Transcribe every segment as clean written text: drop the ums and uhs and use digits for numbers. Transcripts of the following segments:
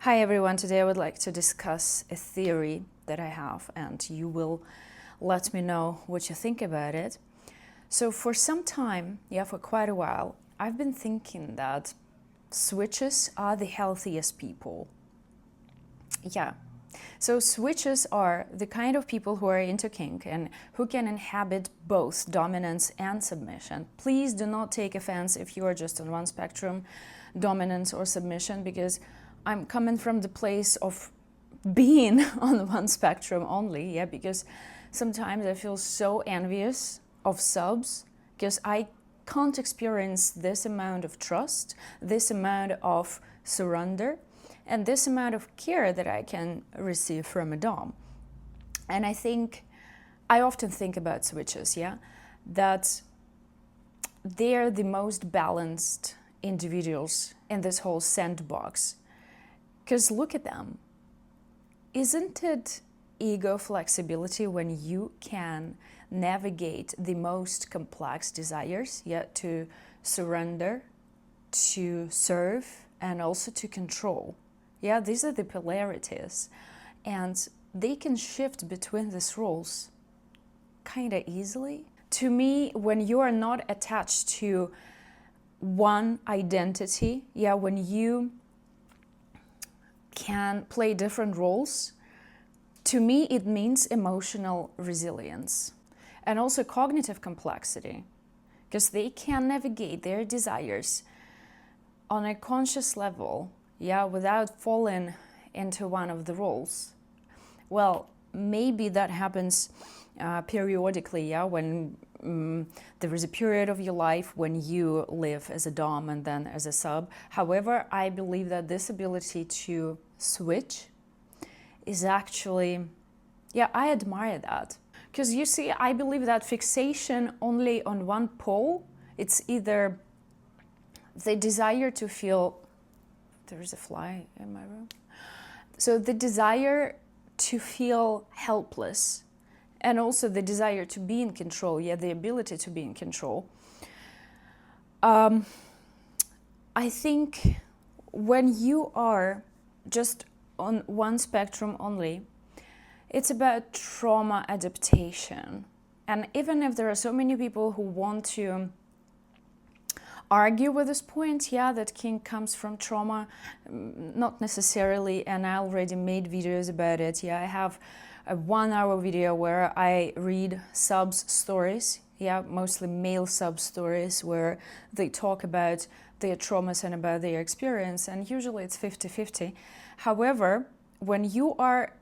Hi everyone, today I would like to discuss a theory that I have and you will let me know what you think about it. So for some time, for quite a while, I've been thinking that switches are the healthiest people. So switches are the kind of people who are into kink and who can inhabit both dominance and submission. Please do not take offense if you are just on one spectrum, dominance or submission, because I'm coming from the place of being on one spectrum only, because sometimes I feel so envious of subs because I can't experience this amount of trust, this amount of surrender, and this amount of care that I can receive from a dom. And I often think about switches, that they're the most balanced individuals in this whole sandbox. Because look at them. Isn't it ego flexibility when you can navigate the most complex desires, to surrender, to serve, and also to control? These are the polarities. And they can shift between these roles kind of easily. To me, when you are not attached to one identity, when you can play different roles, to me it means emotional resilience and also cognitive complexity, because they can navigate their desires on a conscious level, without falling into one of the roles. Well, maybe that happens periodically, when there is a period of your life when you live as a dom and then as a sub. However, I believe that this ability to switch is actually, I admire that. Because you see, I believe that fixation only on one pole, it's either the desire to feel, there is a fly in my room. So the desire to feel helpless, and also the desire to be in control, the ability to be in control. I think when you are just on one spectrum only, it's about trauma adaptation. And even if there are so many people who want to argue with this point, that kink comes from trauma, not necessarily, and I already made videos about it. I have a 1-hour video where I read subs' stories, mostly male sub stories, where they talk about their traumas and about their experience, and usually it's 50-50. However, when you are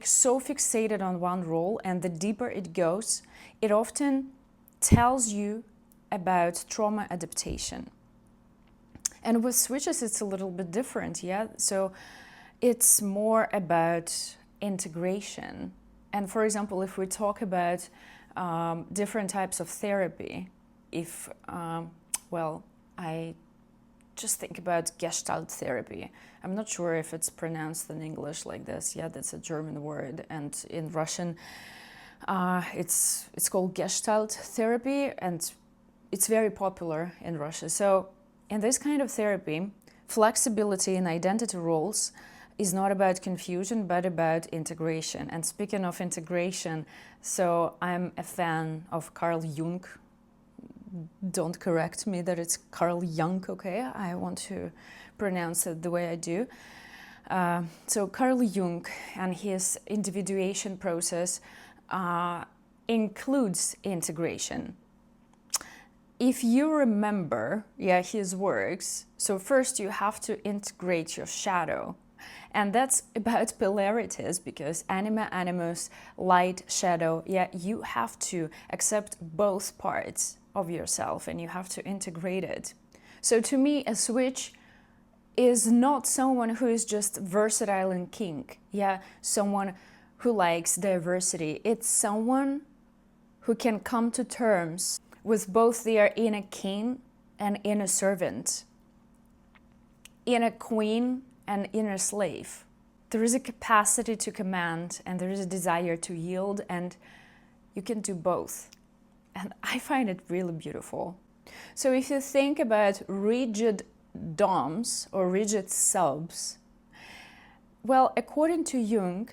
so fixated on one role, and the deeper it goes, it often tells you about trauma adaptation. And with switches, it's a little bit different, So it's more about integration. And for example, if we talk about different types of therapy, I just think about Gestalt therapy. I'm not sure if it's pronounced in English like this. That's a German word, and in Russian it's called Gestalt therapy, and it's very popular in Russia. So in this kind of therapy, flexibility in identity roles is not about confusion, but about integration. And speaking of integration, so I'm a fan of Carl Jung. Don't correct me that it's Carl Jung, okay? I want to pronounce it the way I do. So Carl Jung and his individuation process includes integration. If you remember, his works, so first you have to integrate your shadow. And that's about polarities, because anima, animus, light, shadow, you have to accept both parts of yourself and you have to integrate it. So to me, a switch is not someone who is just versatile in kink, someone who likes diversity. It's someone who can come to terms with both their inner king and inner servant, inner queen and inner slave. There is a capacity to command and there is a desire to yield, and you can do both. And I find it really beautiful. So if you think about rigid DOMs or rigid subs, Well, according to Jung,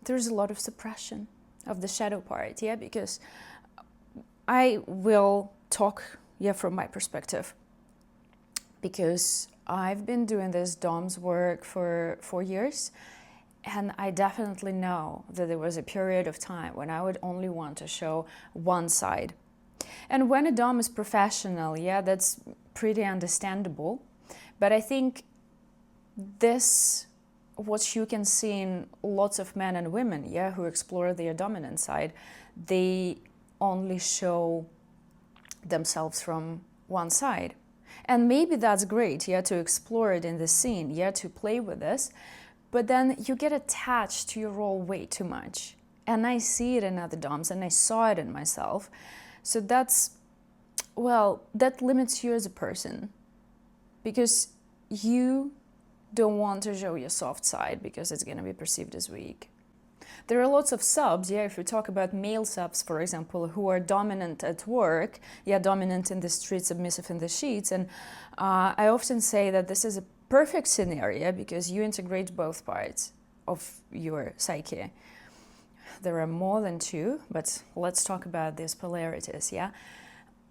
there's a lot of suppression of the shadow part, yeah, because I will talk, yeah, from my perspective, because I've been doing this DOMS work for 4 years, and I definitely know that there was a period of time when I would only want to show one side. And when a Dom is professional, yeah, that's pretty understandable. But I think this, what you can see in lots of men and women, yeah, who explore their dominant side, they only show themselves from one side. And maybe that's great, yeah, to explore it in the scene, yeah, to play with this. But then you get attached to your role way too much. And I see it in other DOMs, and I saw it in myself. So that's, well, that limits you as a person, because you don't want to show your soft side because it's going to be perceived as weak. There are lots of subs, yeah, if we talk about male subs, for example, who are dominant at work, yeah, dominant in the street, submissive in the sheets. And I often say that this is a perfect scenario because you integrate both parts of your psyche. There are more than two, but let's talk about these polarities, yeah?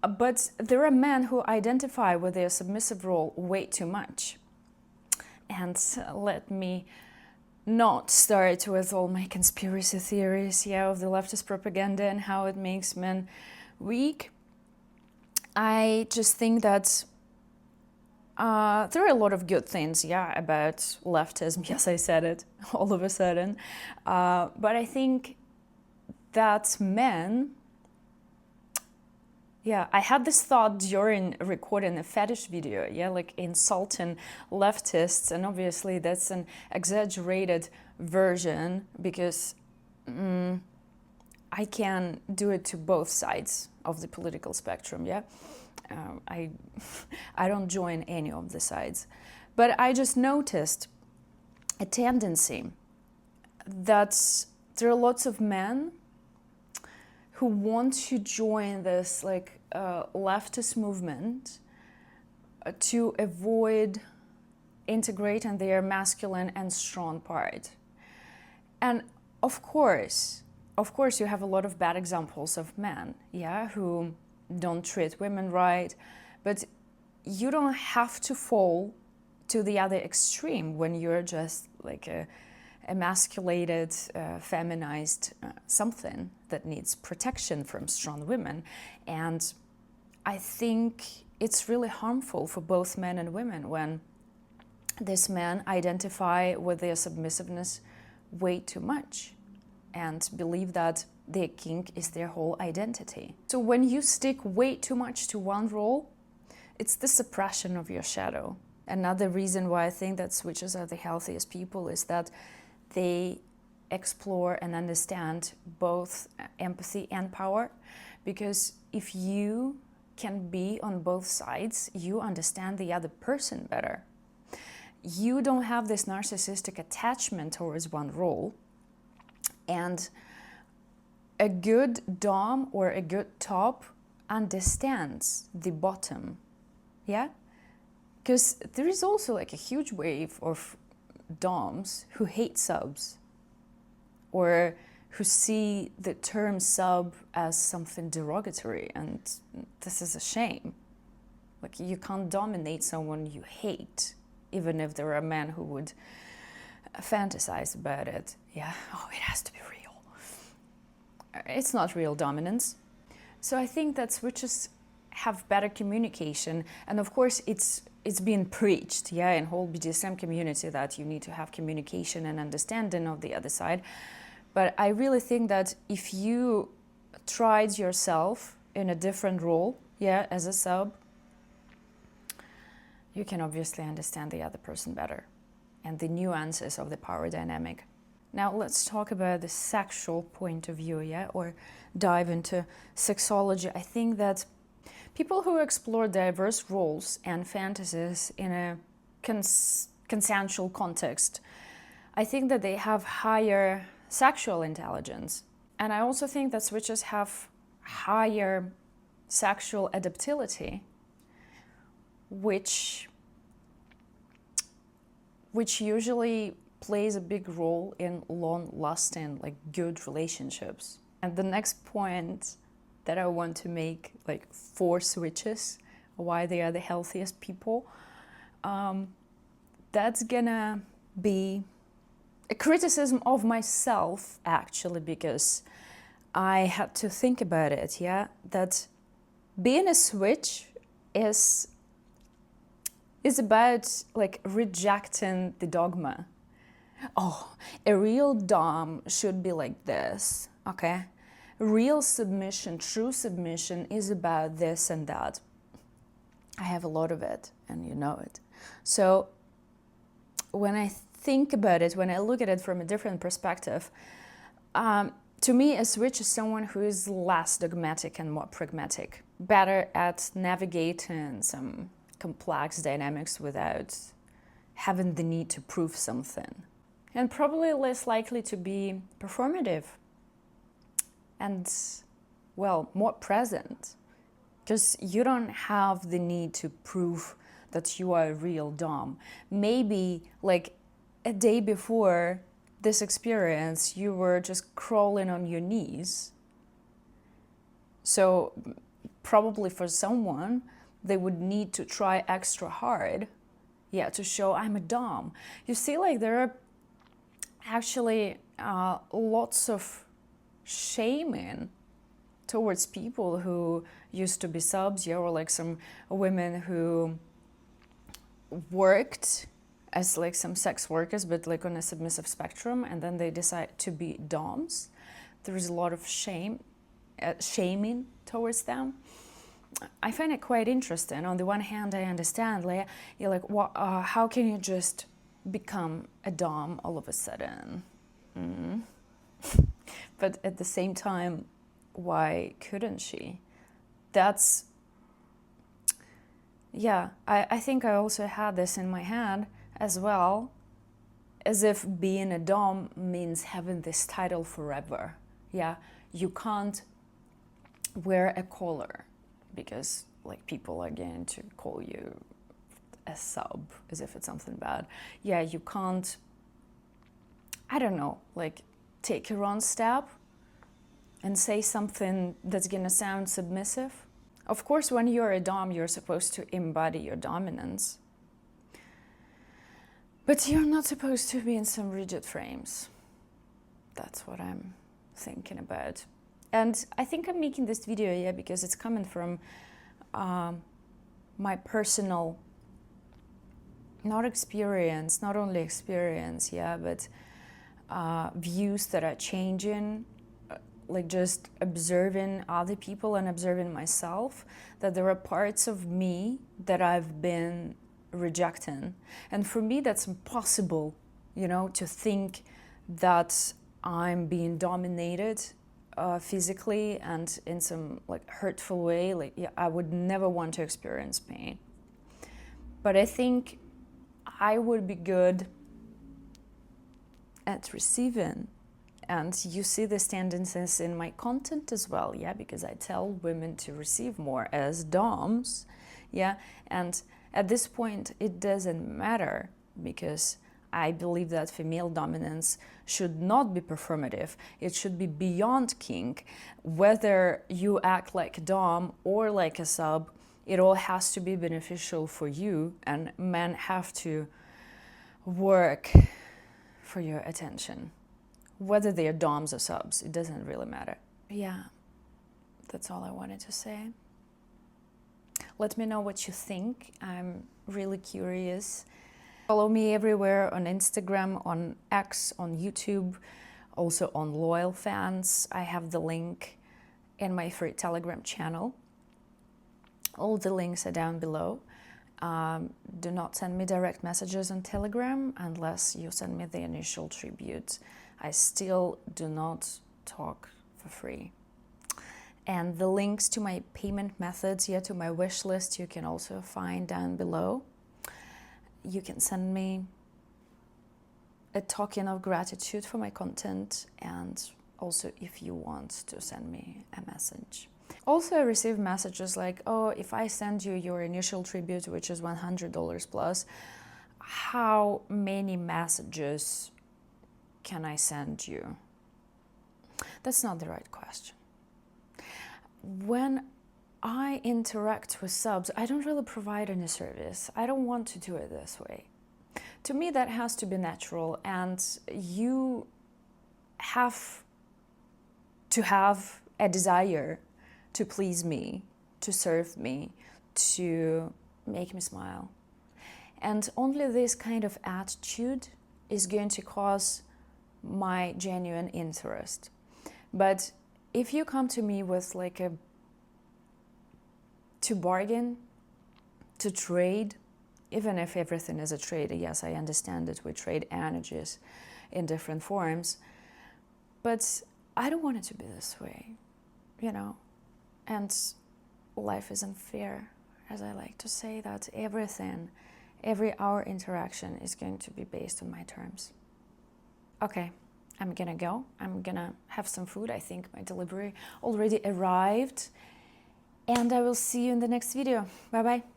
But there are men who identify with their submissive role way too much. And let me not start with all my conspiracy theories, yeah, of the leftist propaganda and how it makes men weak. I just think that there are a lot of good things, yeah, about leftism. Yes, I said it all of a sudden. But I think that men, yeah, I had this thought during recording a fetish video, yeah, like insulting leftists, and obviously that's an exaggerated version because I can do it to both sides of the political spectrum, yeah. I don't join any of the sides, but I just noticed a tendency that there are lots of men who want to join this like leftist movement to avoid integrating their masculine and strong part. And of course you have a lot of bad examples of men, yeah, who don't treat women right, but you don't have to fall to the other extreme when you're just like a emasculated, feminized something that needs protection from strong women. And I think it's really harmful for both men and women when these men identify with their submissiveness way too much and believe that their kink is their whole identity. So when you stick way too much to one role, it's the suppression of your shadow. Another reason why I think that switches are the healthiest people is that they explore and understand both empathy and power, because if you can be on both sides, you understand the other person better. You don't have this narcissistic attachment towards one role, and a good dom or a good top understands the bottom, yeah? Because there is also like a huge wave of doms who hate subs or who see the term sub as something derogatory, and this is a shame. Like, you can't dominate someone you hate, even if there are men who would fantasize about it. Yeah, oh, it has to be real. It's not real dominance. So I think that switches have better communication, and of course it's being preached, yeah, in whole BDSM community that you need to have communication and understanding of the other side. But I really think that if you tried yourself in a different role, yeah, as a sub, you can obviously understand the other person better and the nuances of the power dynamic. Now let's talk about the sexual point of view, yeah, or dive into sexology. I think that people who explore diverse roles and fantasies in a consensual context, I think that they have higher sexual intelligence. And I also think that switches have higher sexual adaptability, which usually plays a big role in long-lasting, like, good relationships. And the next point that I want to make, like, 4 switches, why they are the healthiest people, that's gonna be a criticism of myself, actually, because I had to think about it, yeah, that being a switch is about, like, rejecting the dogma. Oh, a real dom should be like this, okay? Real submission, true submission is about this and that. I have a lot of it, and you know it. So when I think about it, when I look at it from a different perspective, to me, a switch is someone who is less dogmatic and more pragmatic, better at navigating some complex dynamics without having the need to prove something, and probably less likely to be performative and, well, more present, because you don't have the need to prove that you are a real dom. Maybe, like, a day before this experience, you were just crawling on your knees. So probably for someone, they would need to try extra hard, yeah, to show I'm a dom. You see, like, there are actually lots of shaming towards people who used to be subs, yeah, or like some women who worked as, like, some sex workers, but, like, on a submissive spectrum, and then they decide to be doms. There is a lot of shaming towards them. I find it quite interesting. On the one hand, I understand, like, you're like, how can you just become a dom all of a sudden? But at the same time, why couldn't she? That's, yeah, I think I also had this in my head as well, as if being a dom means having this title forever. Yeah, you can't wear a collar because, like, people are going to call you a sub as if it's something bad. Yeah, you can't, I don't know, like, take a wrong step and say something that's gonna sound submissive. Of course, when you're a dom, you're supposed to embody your dominance, but you're not supposed to be in some rigid frames. That's what I'm thinking about. And I think I'm making this video, yeah, because it's coming from my personal, not only experience, yeah, but views that are changing, like, just observing other people and observing myself, that there are parts of me that I've been rejecting. And for me, that's impossible, you know, to think that I'm being dominated physically and in some, like, hurtful way. Like, yeah, I would never want to experience pain. But I think I would be good at receiving. And you see these tendencies in my content as well, yeah, because I tell women to receive more as doms, yeah, and at this point it doesn't matter, because I believe that female dominance should not be performative. It should be beyond kink. Whether you act like a dom or like a sub, it all has to be beneficial for you, and men have to work for your attention. Whether they're doms or subs, it doesn't really matter. Yeah, that's all I wanted to say. Let me know what you think. I'm really curious. Follow me everywhere, on Instagram, on X, on YouTube, also on Loyal Fans. I have the link in my free Telegram channel. All the links are down below. Do not send me direct messages on Telegram unless you send me the initial tribute. I still do not talk for free. And the links to my payment methods, yeah, to my wish list, you can also find down below. You can send me a token of gratitude for my content, and also if you want to send me a message. Also, I receive messages like, oh, if I send you your initial tribute, which is $100 plus, how many messages can I send you? That's not the right question. When I interact with subs, I don't really provide any service. I don't want to do it this way. To me, that has to be natural, and you have to have a desire to please me, to serve me, to make me smile. And only this kind of attitude is going to cause my genuine interest. But if you come to me with like to bargain, to trade, even if everything is a trade, yes, I understand that we trade energies in different forms, but I don't want it to be this way, you know. And life isn't fair, as I like to say, that every hour interaction is going to be based on my terms. Okay, I'm gonna go. I'm gonna have some food. I think my delivery already arrived. And I will see you in the next video. Bye-bye.